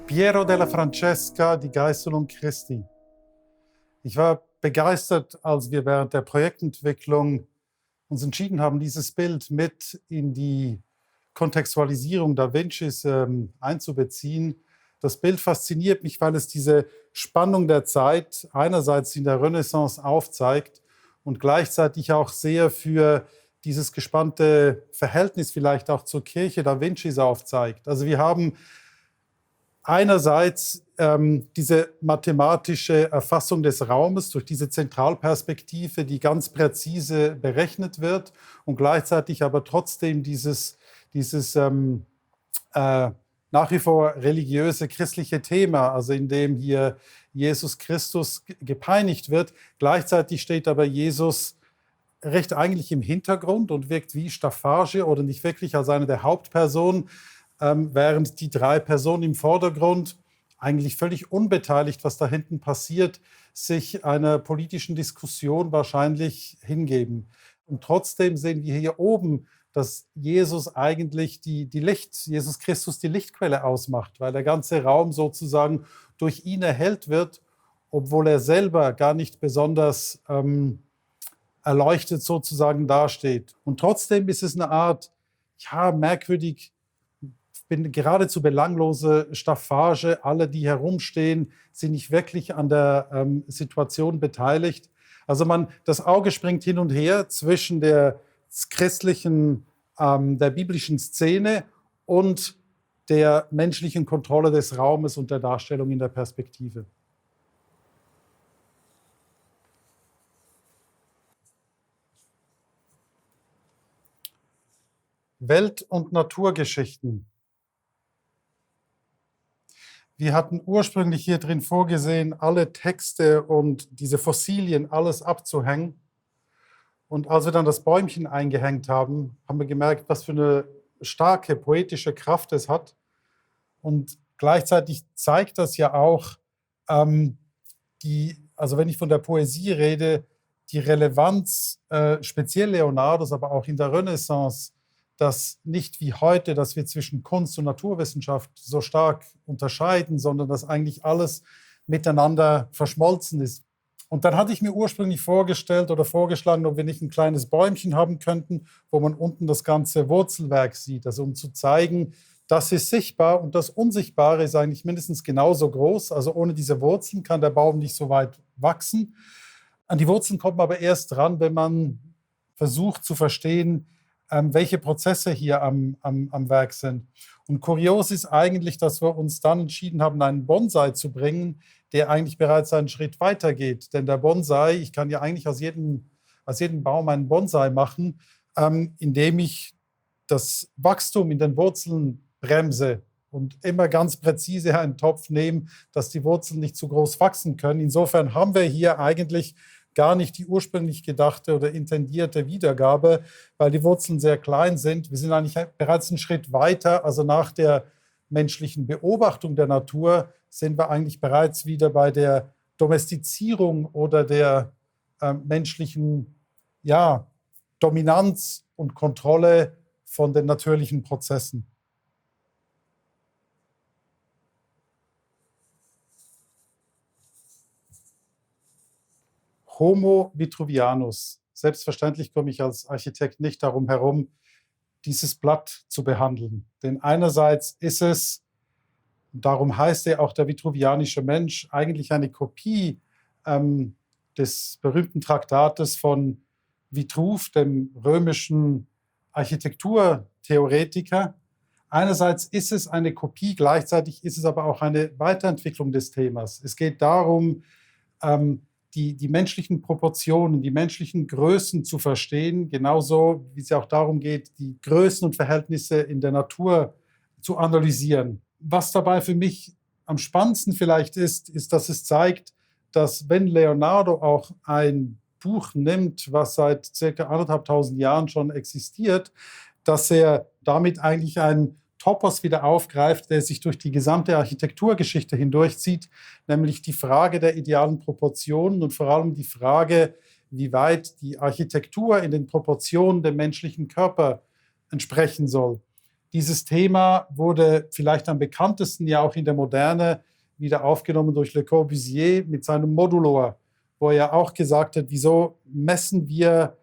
Piero della Francesca, die Geißelung Christi. Ich war begeistert, als wir während der Projektentwicklung uns entschieden haben, dieses Bild mit in die Kontextualisierung Da Vincis einzubeziehen. Das Bild fasziniert mich, weil es diese Spannung der Zeit einerseits in der Renaissance aufzeigt und gleichzeitig auch sehr für dieses gespannte Verhältnis vielleicht auch zur Kirche Da Vincis aufzeigt. Also wir haben einerseits diese mathematische Erfassung des Raumes durch diese Zentralperspektive, die ganz präzise berechnet wird und gleichzeitig aber trotzdem dieses nach wie vor religiöse christliche Thema, also in dem hier Jesus Christus gepeinigt wird. Gleichzeitig steht aber Jesus recht eigentlich im Hintergrund und wirkt wie Staffage oder nicht wirklich als eine der Hauptpersonen, während die drei Personen im Vordergrund eigentlich völlig unbeteiligt, was da hinten passiert, sich einer politischen Diskussion wahrscheinlich hingeben. Und trotzdem sehen wir hier oben, dass Jesus eigentlich Jesus Christus die Lichtquelle ausmacht, weil der ganze Raum sozusagen durch ihn erhellt wird, obwohl er selber gar nicht besonders erleuchtet sozusagen dasteht. Und trotzdem ist es eine Art, merkwürdig, geradezu belanglose Staffage. Alle, die herumstehen, sind nicht wirklich an der Situation beteiligt. Also das Auge springt hin und her zwischen der christlichen, der biblischen Szene und der menschlichen Kontrolle des Raumes und der Darstellung in der Perspektive. Welt- und Naturgeschichten. Wir hatten ursprünglich hier drin vorgesehen, alle Texte und diese Fossilien, alles abzuhängen. Und als wir dann das Bäumchen eingehängt haben, haben wir gemerkt, was für eine starke poetische Kraft es hat. Und gleichzeitig zeigt das ja auch, also wenn ich von der Poesie rede, die Relevanz speziell Leonardos, aber auch in der Renaissance, dass nicht wie heute, dass wir zwischen Kunst und Naturwissenschaft so stark unterscheiden, sondern dass eigentlich alles miteinander verschmolzen ist. Und dann hatte ich mir ursprünglich vorgestellt oder vorgeschlagen, ob wir nicht ein kleines Bäumchen haben könnten, wo man unten das ganze Wurzelwerk sieht, also um zu zeigen, das ist sichtbar und das Unsichtbare ist eigentlich mindestens genauso groß. Also ohne diese Wurzeln kann der Baum nicht so weit wachsen. An die Wurzeln kommt man aber erst dran, wenn man versucht zu verstehen, welche Prozesse hier am Werk sind. Und kurios ist eigentlich, dass wir uns dann entschieden haben, einen Bonsai zu bringen, der eigentlich bereits einen Schritt weiter geht. Denn der Bonsai, ich kann ja eigentlich aus jedem Baum einen Bonsai machen, indem ich das Wachstum in den Wurzeln bremse und immer ganz präzise einen Topf nehme, dass die Wurzeln nicht zu groß wachsen können. Insofern haben wir hier eigentlich gar nicht die ursprünglich gedachte oder intendierte Wiedergabe, weil die Wurzeln sehr klein sind. Wir sind eigentlich bereits einen Schritt weiter. Also nach der menschlichen Beobachtung der Natur sind wir eigentlich bereits wieder bei der Domestizierung oder der menschlichen Dominanz und Kontrolle von den natürlichen Prozessen. Homo vitruvianus. Selbstverständlich komme ich als Architekt nicht darum herum, dieses Blatt zu behandeln. Denn einerseits ist es, darum heißt er auch der vitruvianische Mensch, eigentlich eine Kopie des berühmten Traktates von Vitruv, dem römischen Architekturtheoretiker. Einerseits ist es eine Kopie, gleichzeitig ist es aber auch eine Weiterentwicklung des Themas. Es geht darum, die menschlichen Proportionen, die menschlichen Größen zu verstehen, genauso wie es ja auch darum geht, die Größen und Verhältnisse in der Natur zu analysieren. Was dabei für mich am spannendsten vielleicht ist, dass es zeigt, dass wenn Leonardo auch ein Buch nimmt, was seit ca. 1500 Jahren schon existiert, dass er damit eigentlich ein Topos wieder aufgreift, der sich durch die gesamte Architekturgeschichte hindurchzieht, nämlich die Frage der idealen Proportionen und vor allem die Frage, wie weit die Architektur in den Proportionen dem menschlichen Körper entsprechen soll. Dieses Thema wurde vielleicht am bekanntesten ja auch in der Moderne wieder aufgenommen durch Le Corbusier mit seinem Modulor, wo er auch gesagt hat, wieso messen wir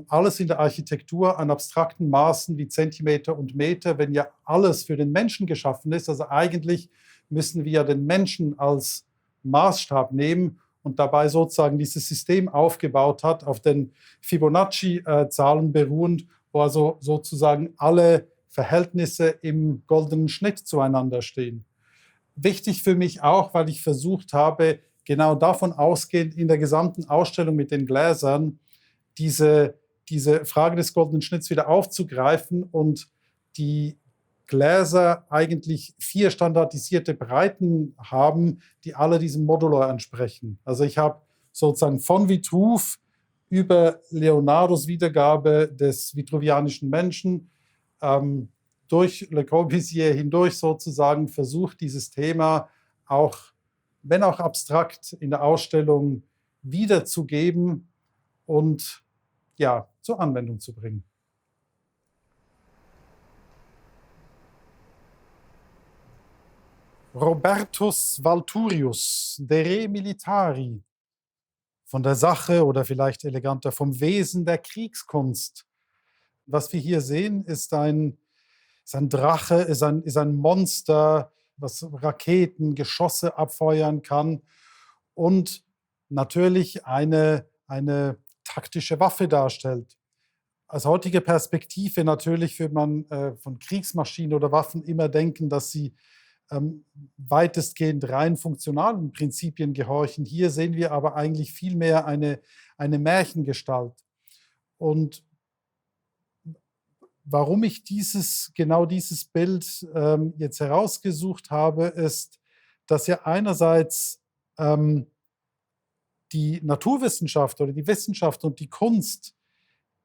alles in der Architektur an abstrakten Maßen wie Zentimeter und Meter, wenn ja alles für den Menschen geschaffen ist. Also eigentlich müssen wir ja den Menschen als Maßstab nehmen und dabei sozusagen dieses System aufgebaut hat, auf den Fibonacci-Zahlen beruhend, wo also sozusagen alle Verhältnisse im goldenen Schnitt zueinander stehen. Wichtig für mich auch, weil ich versucht habe, genau davon ausgehend in der gesamten Ausstellung mit den Gläsern diese Frage des goldenen Schnitts wieder aufzugreifen und die Gläser eigentlich 4 standardisierte Breiten haben, die alle diesem Modulor entsprechen. Also ich habe sozusagen von Vitruv über Leonardos Wiedergabe des vitruvianischen Menschen durch Le Corbusier hindurch sozusagen versucht, dieses Thema auch, wenn auch abstrakt, in der Ausstellung wiederzugeben und ja, zur Anwendung zu bringen. Robertus Valturius, De Re Militari, von der Sache oder vielleicht eleganter vom Wesen der Kriegskunst. Was wir hier sehen, ist ein Drache, ist ein Monster, was Raketen, Geschosse abfeuern kann und natürlich eine taktische Waffe darstellt. Aus heutiger Perspektive natürlich würde man von Kriegsmaschinen oder Waffen immer denken, dass sie weitestgehend rein funktionalen Prinzipien gehorchen. Hier sehen wir aber eigentlich vielmehr eine Märchengestalt. Und warum ich genau dieses Bild jetzt herausgesucht habe, ist, dass ja einerseits die Naturwissenschaft oder die Wissenschaft und die Kunst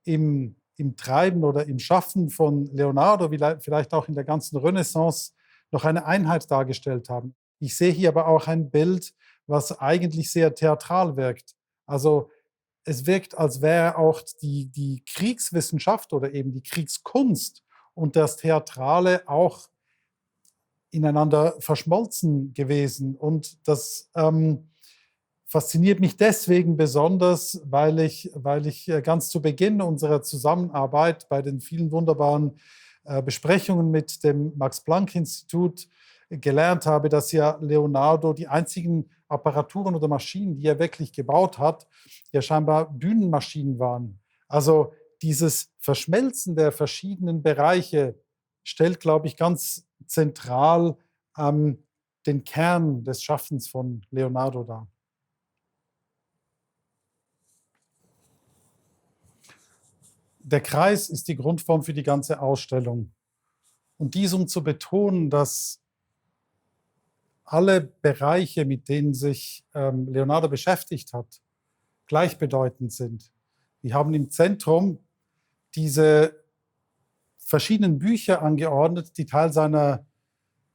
im Treiben oder im Schaffen von Leonardo, vielleicht auch in der ganzen Renaissance, noch eine Einheit dargestellt haben. Ich sehe hier aber auch ein Bild, was eigentlich sehr theatral wirkt. Also es wirkt, als wäre auch die Kriegswissenschaft oder eben die Kriegskunst und das Theatrale auch ineinander verschmolzen gewesen. Und das fasziniert mich deswegen besonders, weil ich ganz zu Beginn unserer Zusammenarbeit bei den vielen wunderbaren Besprechungen mit dem Max-Planck-Institut gelernt habe, dass ja Leonardo die einzigen Apparaturen oder Maschinen, die er wirklich gebaut hat, ja scheinbar Bühnenmaschinen waren. Also dieses Verschmelzen der verschiedenen Bereiche stellt, glaube ich, ganz zentral den Kern des Schaffens von Leonardo dar. Der Kreis ist die Grundform für die ganze Ausstellung. Und dies, um zu betonen, dass alle Bereiche, mit denen sich Leonardo beschäftigt hat, gleichbedeutend sind. Wir haben im Zentrum diese verschiedenen Bücher angeordnet, die Teil seiner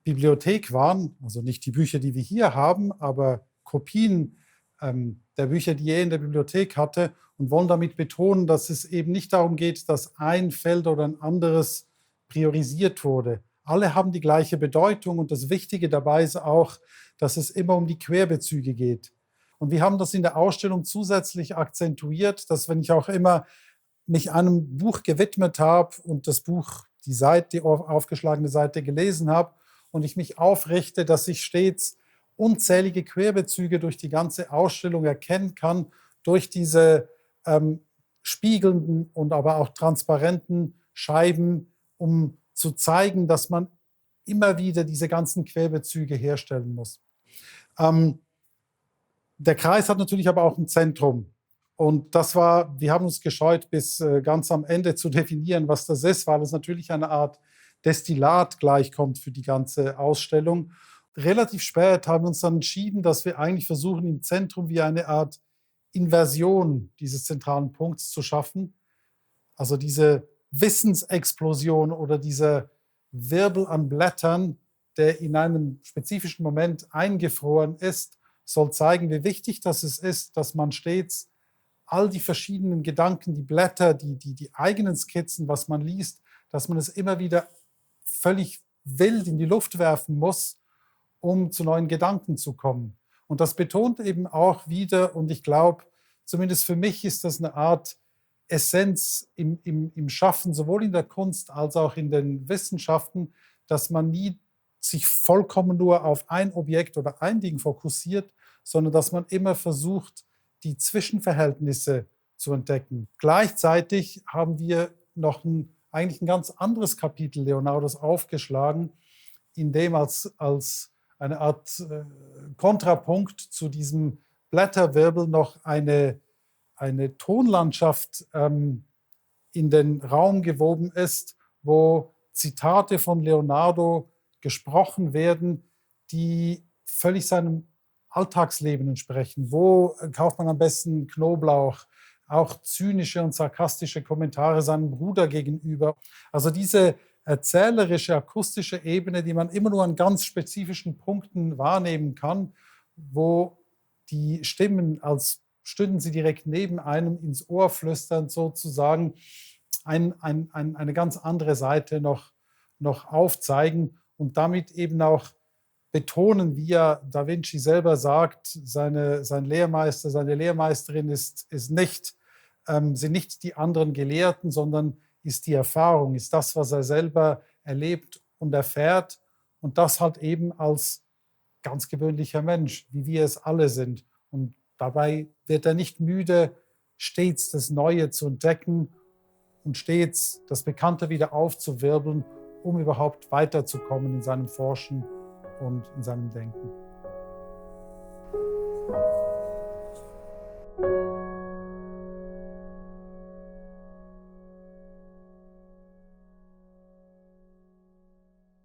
Bibliothek waren. Also nicht die Bücher, die wir hier haben, aber Kopien der Bücher, die er in der Bibliothek hatte, und wollen damit betonen, dass es eben nicht darum geht, dass ein Feld oder ein anderes priorisiert wurde. Alle haben die gleiche Bedeutung und das Wichtige dabei ist auch, dass es immer um die Querbezüge geht. Und wir haben das in der Ausstellung zusätzlich akzentuiert, dass wenn ich auch immer mich einem Buch gewidmet habe und das Buch, die aufgeschlagene Seite gelesen habe und ich mich aufrichte, dass ich stets unzählige Querbezüge durch die ganze Ausstellung erkennen kann, durch diese spiegelnden und aber auch transparenten Scheiben, um zu zeigen, dass man immer wieder diese ganzen Querbezüge herstellen muss. Der Kreis hat natürlich aber auch ein Zentrum. Und wir haben uns gescheut, bis ganz am Ende zu definieren, was das ist, weil es natürlich eine Art Destillat gleichkommt für die ganze Ausstellung. Relativ spät haben wir uns dann entschieden, dass wir eigentlich versuchen, im Zentrum wie eine Art Inversion dieses zentralen Punkts zu schaffen. Also diese Wissensexplosion oder dieser Wirbel an Blättern, der in einem spezifischen Moment eingefroren ist, soll zeigen, wie wichtig das ist, dass man stets all die verschiedenen Gedanken, die Blätter, die eigenen Skizzen, was man liest, dass man es immer wieder völlig wild in die Luft werfen muss, um zu neuen Gedanken zu kommen. Und das betont eben auch wieder, und ich glaube, zumindest für mich ist das eine Art Essenz im Schaffen, sowohl in der Kunst als auch in den Wissenschaften, dass man nie sich vollkommen nur auf ein Objekt oder ein Ding fokussiert, sondern dass man immer versucht, die Zwischenverhältnisse zu entdecken. Gleichzeitig haben wir noch eigentlich ein ganz anderes Kapitel Leonardos aufgeschlagen, in dem als eine Art Kontrapunkt zu diesem Blätterwirbel noch eine Tonlandschaft in den Raum gewoben ist, wo Zitate von Leonardo gesprochen werden, die völlig seinem Alltagsleben entsprechen. Wo kauft man am besten Knoblauch? Auch zynische und sarkastische Kommentare seinem Bruder gegenüber. Also diese erzählerische, akustische Ebene, die man immer nur an ganz spezifischen Punkten wahrnehmen kann, wo die Stimmen, als stünden sie direkt neben einem, ins Ohr flüstern, sozusagen eine ganz andere Seite noch aufzeigen und damit eben auch betonen, wie ja Da Vinci selber sagt, sein Lehrmeister, seine Lehrmeisterin sind nicht die anderen Gelehrten, sondern ist die Erfahrung, ist das, was er selber erlebt und erfährt, und das halt eben als ganz gewöhnlicher Mensch, wie wir es alle sind. Und dabei wird er nicht müde, stets das Neue zu entdecken und stets das Bekannte wieder aufzuwirbeln, um überhaupt weiterzukommen in seinem Forschen und in seinem Denken.